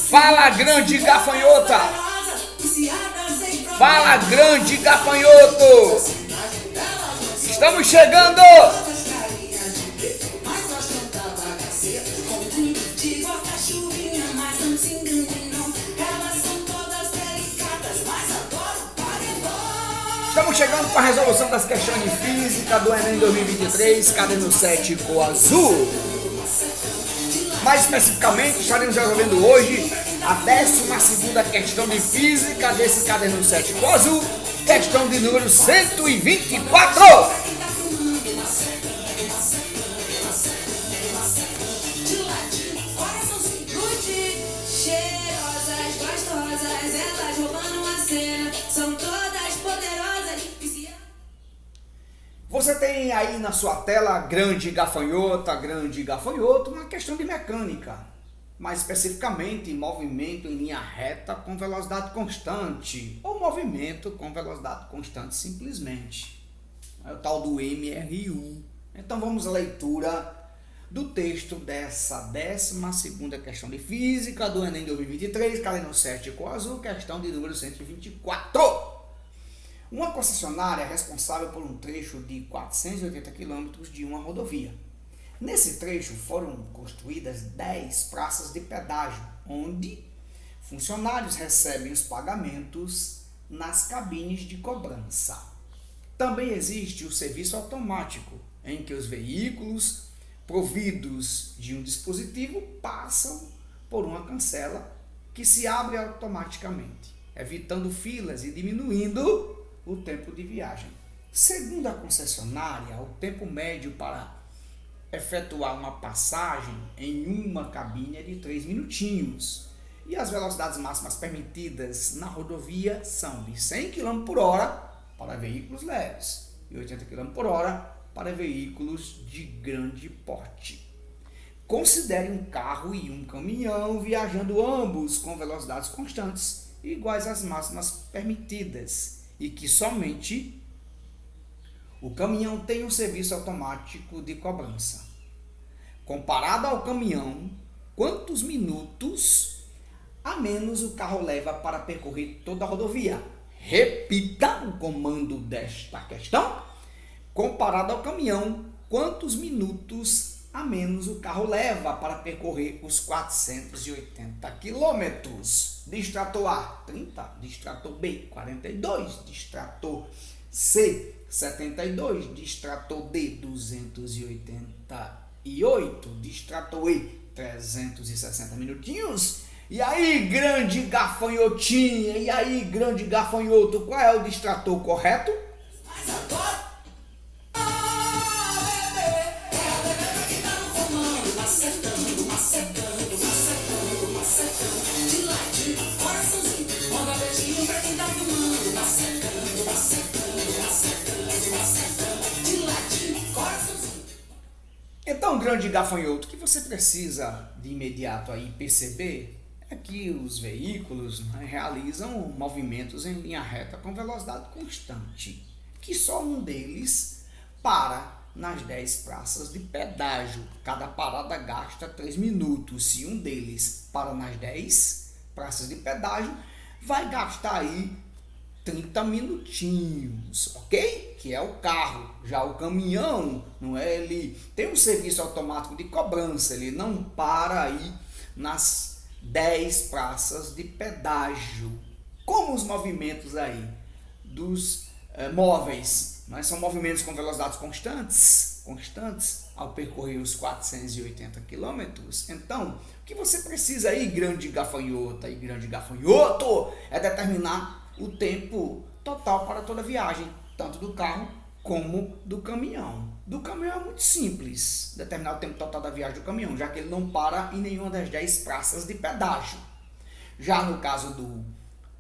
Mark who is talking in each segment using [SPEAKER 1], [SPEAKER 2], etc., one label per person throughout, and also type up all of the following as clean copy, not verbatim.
[SPEAKER 1] Fala, grande gafanhota! Fala, grande gafanhoto! Estamos chegando! Estamos chegando com a resolução das questões de física do Enem 2023, caderno 7 cor azul. Mais especificamente, estaremos resolvendo hoje a 12ª questão de física desse caderno 7 cor azul, questão de número 124. Você tem aí na sua tela, grande gafanhota, grande gafanhoto, uma questão de mecânica. Mais especificamente, movimento em linha reta com velocidade constante, ou movimento com velocidade constante simplesmente. É o tal do MRU. Então vamos à leitura do texto dessa 12ª questão de física do Enem 2023, caderno 7 cor azul, questão de número 124. Uma concessionária é responsável por um trecho de 480 km de uma rodovia. Nesse trecho foram construídas 10 praças de pedágio, onde funcionários recebem os pagamentos nas cabines de cobrança. Também existe o serviço automático, em que os veículos providos de um dispositivo passam por uma cancela que se abre automaticamente, evitando filas e diminuindo o tempo de viagem. Segundo a concessionária, o tempo médio para efetuar uma passagem em uma cabine é de 3 minutinhos. E as velocidades máximas permitidas na rodovia são de 100 km por hora para veículos leves e 80 km por hora para veículos de grande porte. Considere um carro e um caminhão viajando ambos com velocidades constantes iguais às máximas permitidas, e que somente o caminhão tem um serviço automático de cobrança. Comparado ao caminhão, quantos minutos a menos o carro leva para percorrer toda a rodovia? Repita o comando desta questão. Comparado ao caminhão, quantos minutos a menos o carro leva para percorrer os 480 quilômetros? Distrator A, 30. Distrator B, 42. Distrator C, 72. Distrator D, 288. Distrator E, 360 minutinhos. E aí, grande gafanhotinha? E aí, grande gafanhoto? Qual é o distrator correto? Mas agora... Então, grande gafanhoto, o que você precisa de imediato aí perceber é que os veículos realizam movimentos em linha reta com velocidade constante, que só um deles para nas 10 praças de pedágio. Cada parada gasta 3 minutos. Se um deles para nas 10 praças de pedágio, vai gastar aí 30 minutinhos, ok? Que é o carro. Já o caminhão, não é? Ele tem um serviço automático de cobrança, ele não para aí nas 10 praças de pedágio. Como os movimentos aí dos móveis, mas são movimentos com velocidades constantes ao percorrer os 480 quilômetros. Então, o que você precisa aí, grande gafanhota e grande gafanhoto, é determinar o tempo total para toda a viagem, tanto do carro como do caminhão. Do caminhão é muito simples determinar o tempo total da viagem do caminhão, já que ele não para em nenhuma das 10 praças de pedágio. Já no caso do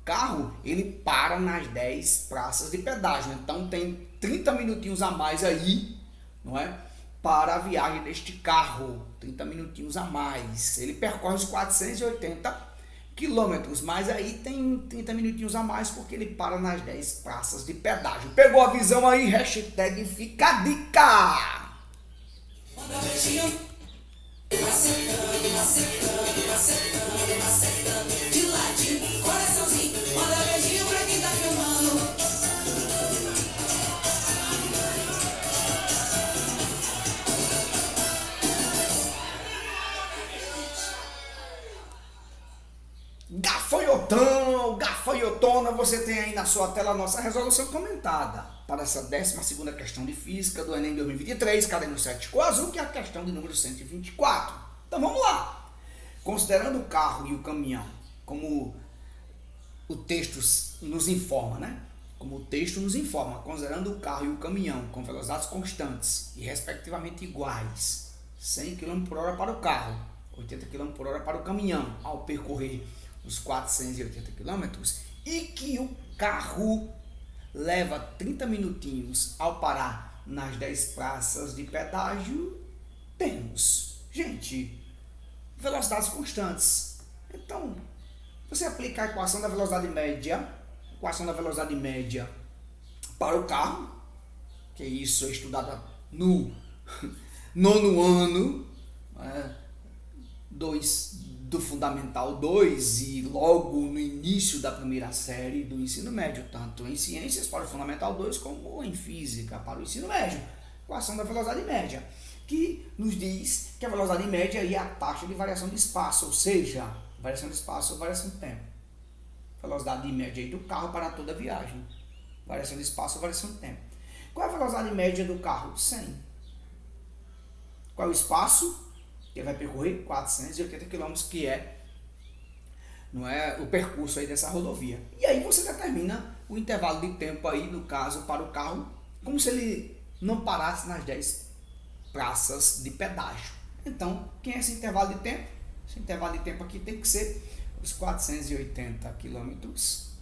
[SPEAKER 1] carro, ele para nas 10 praças de pedágio, então tem 30 minutinhos a mais aí, não é? Para a viagem deste carro, 30 minutinhos a mais. Ele percorre os 480 quilômetros, mas aí tem 30 minutinhos a mais porque ele para nas 10 praças de pedágio. Pegou a visão aí? Hashtag fica a dica! Manda beijinho. Macetando, macetando, macetando. Gafanhotão, gafanhotona, você tem aí na sua tela a nossa resolução comentada para essa 12ª questão de física do Enem 2023, caderno 7 cor azul, que é a questão de número 124. Então vamos lá. Considerando o carro e o caminhão, como o texto nos informa, né? Como o texto nos informa, considerando o carro e o caminhão com velocidades constantes e respectivamente iguais, 100 km por hora para o carro, 80 km por hora para o caminhão, ao percorrer os 480 km, e que o carro leva 30 minutinhos ao parar nas 10 praças de pedágio, temos, gente, velocidades constantes. Então, você aplica a equação da velocidade média, para o carro, que isso é estudada no nono ano, 2 do Fundamental 2 e logo no início da primeira série do ensino médio, tanto em ciências para o Fundamental 2 como em física para o ensino médio. Equação da velocidade média, que nos diz que a velocidade média é a taxa de variação de espaço, ou seja, variação de espaço ou variação de tempo. Velocidade média aí do carro para toda a viagem. Variação de espaço ou variação de tempo. Qual é a velocidade média do carro? 100. Qual é o espaço? Que vai percorrer 480 km, que não é o percurso aí dessa rodovia. E aí você determina o intervalo de tempo aí, no caso, para o carro, como se ele não parasse nas 10 praças de pedágio. Então, quem é esse intervalo de tempo? Esse intervalo de tempo aqui tem que ser os 480 km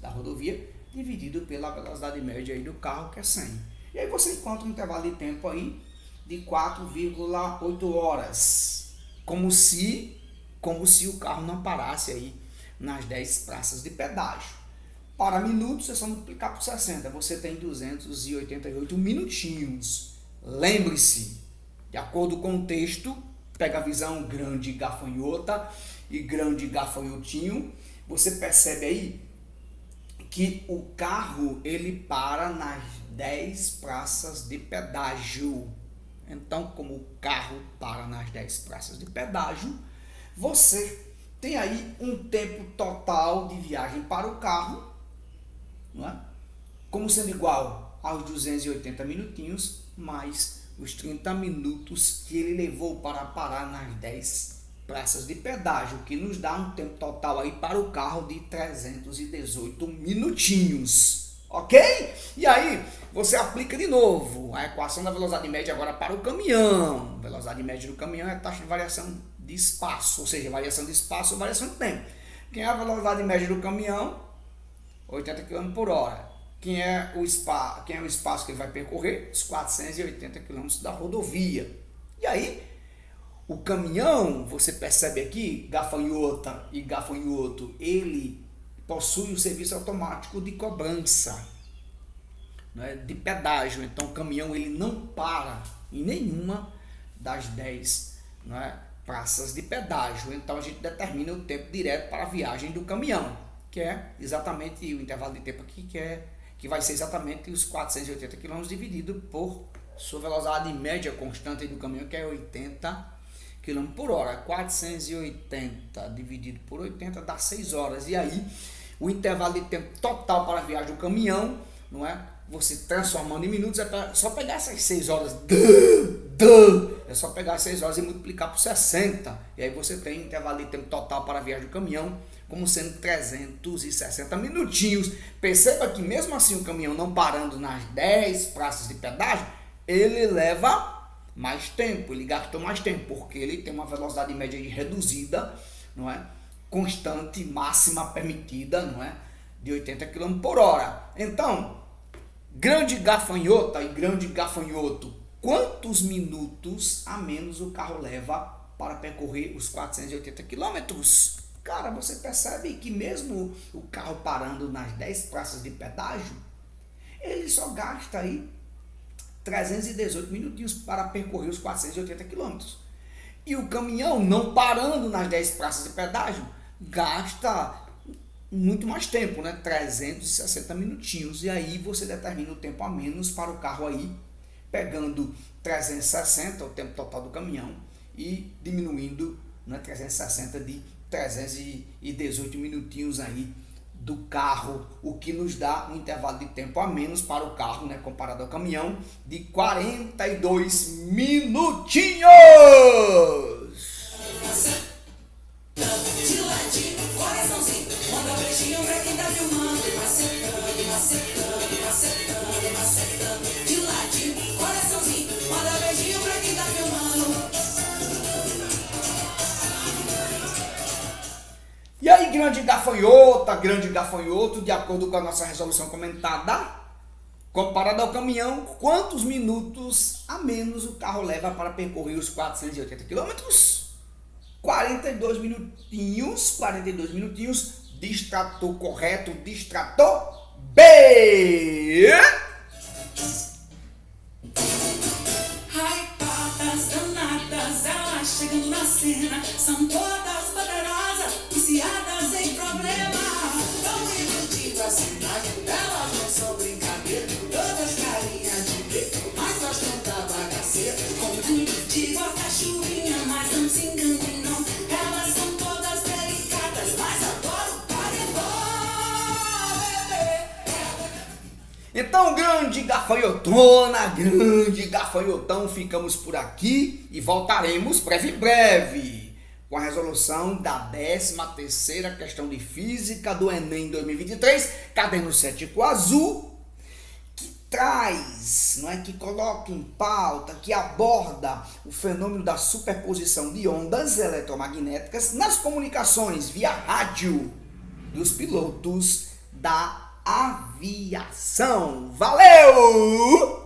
[SPEAKER 1] da rodovia, dividido pela velocidade média aí do carro, que é 100. E aí você encontra um intervalo de tempo aí de 4,8 horas. Como se o carro não parasse aí nas 10 praças de pedágio. Para minutos, é só multiplicar por 60. Você tem 288 minutinhos. Lembre-se, de acordo com o texto, pega a visão grande gafanhota e grande gafanhotinho. Você percebe aí que o carro ele para nas 10 praças de pedágio. Então, como o carro para nas 10 praças de pedágio, você tem aí um tempo total de viagem para o carro, não é? Como sendo igual aos 280 minutinhos, mais os 30 minutos que ele levou para parar nas 10 praças de pedágio, que nos dá um tempo total aí para o carro de 318 minutinhos. Ok? E aí, você aplica de novo a equação da velocidade média agora para o caminhão. A velocidade média do caminhão é a taxa de variação de espaço, ou seja, variação de espaço ou variação de tempo. Quem é a velocidade média do caminhão? 80 km por hora. Quem é o espaço que ele vai percorrer? Os 480 km da rodovia. E aí, o caminhão, você percebe aqui, gafanhota e gafanhoto, ele possui o serviço automático de cobrança, né, de pedágio. Então o caminhão ele não para em nenhuma das 10, né, praças de pedágio. Então a gente determina o tempo direto para a viagem do caminhão, que é exatamente o intervalo de tempo aqui, que vai ser exatamente os 480 km dividido por sua velocidade média constante do caminhão, que é 80 km por hora. 480 dividido por 80 dá 6 horas. E aí, o intervalo de tempo total para a viagem do caminhão, não é? Você transformando em minutos, é só pegar essas 6 horas. É só pegar as 6 horas e multiplicar por 60. E aí você tem intervalo de tempo total para a viagem do caminhão, como sendo 360 minutinhos. Perceba que mesmo assim o caminhão não parando nas 10 praças de pedágio, ele leva mais tempo, ele gastou mais tempo, porque ele tem uma velocidade média reduzida, não é? Constante, máxima permitida, não é? De 80 km por hora. Então, grande gafanhota e grande gafanhoto, quantos minutos a menos o carro leva para percorrer os 480 km? Cara, você percebe que mesmo o carro parando nas 10 praças de pedágio, ele só gasta aí 318 minutinhos para percorrer os 480 km. E o caminhão, não parando nas 10 praças de pedágio, gasta muito mais tempo, né? 360 minutinhos. E aí você determina o tempo a menos para o carro aí, pegando 360, o tempo total do caminhão, e diminuindo, né, 360 de 318 minutinhos aí do carro, o que nos dá um intervalo de tempo a menos para o carro, né, comparado ao caminhão, de 42 minutinhos.
[SPEAKER 2] De ladinho, coraçãozinho, manda beijinho pra quem tá filmando. Macetando, macetando, macetando, macetando. De ladinho, coraçãozinho, manda beijinho pra quem tá filmando.
[SPEAKER 1] E aí, grande gafanhota, grande gafanhoto, de acordo com a nossa resolução comentada, comparado ao caminhão, quantos minutos a menos o carro leva para percorrer os 480 quilômetros? 42 minutinhos, distrator correto, distrator B.
[SPEAKER 2] Hypadas, danadas, elas chegando na cena, são todas poderosas, viciadas em problema. Tão iludidas assim, mas elas não são brincadeira, todas carinhas de beco, mas gostam da bagaceira. Com tudo de bota chuvinha, mas não se enganem não, elas são todas delicadas, mas adoram paredão, bebê.
[SPEAKER 1] Então, grande gafanhotona, grande gafanhotão, ficamos por aqui e voltaremos breve, com a resolução da 13ª questão de física do Enem 2023, caderno 7 com azul, que traz, não é, que coloca em pauta, que aborda o fenômeno da superposição de ondas eletromagnéticas nas comunicações via rádio dos pilotos da aviação. Valeu!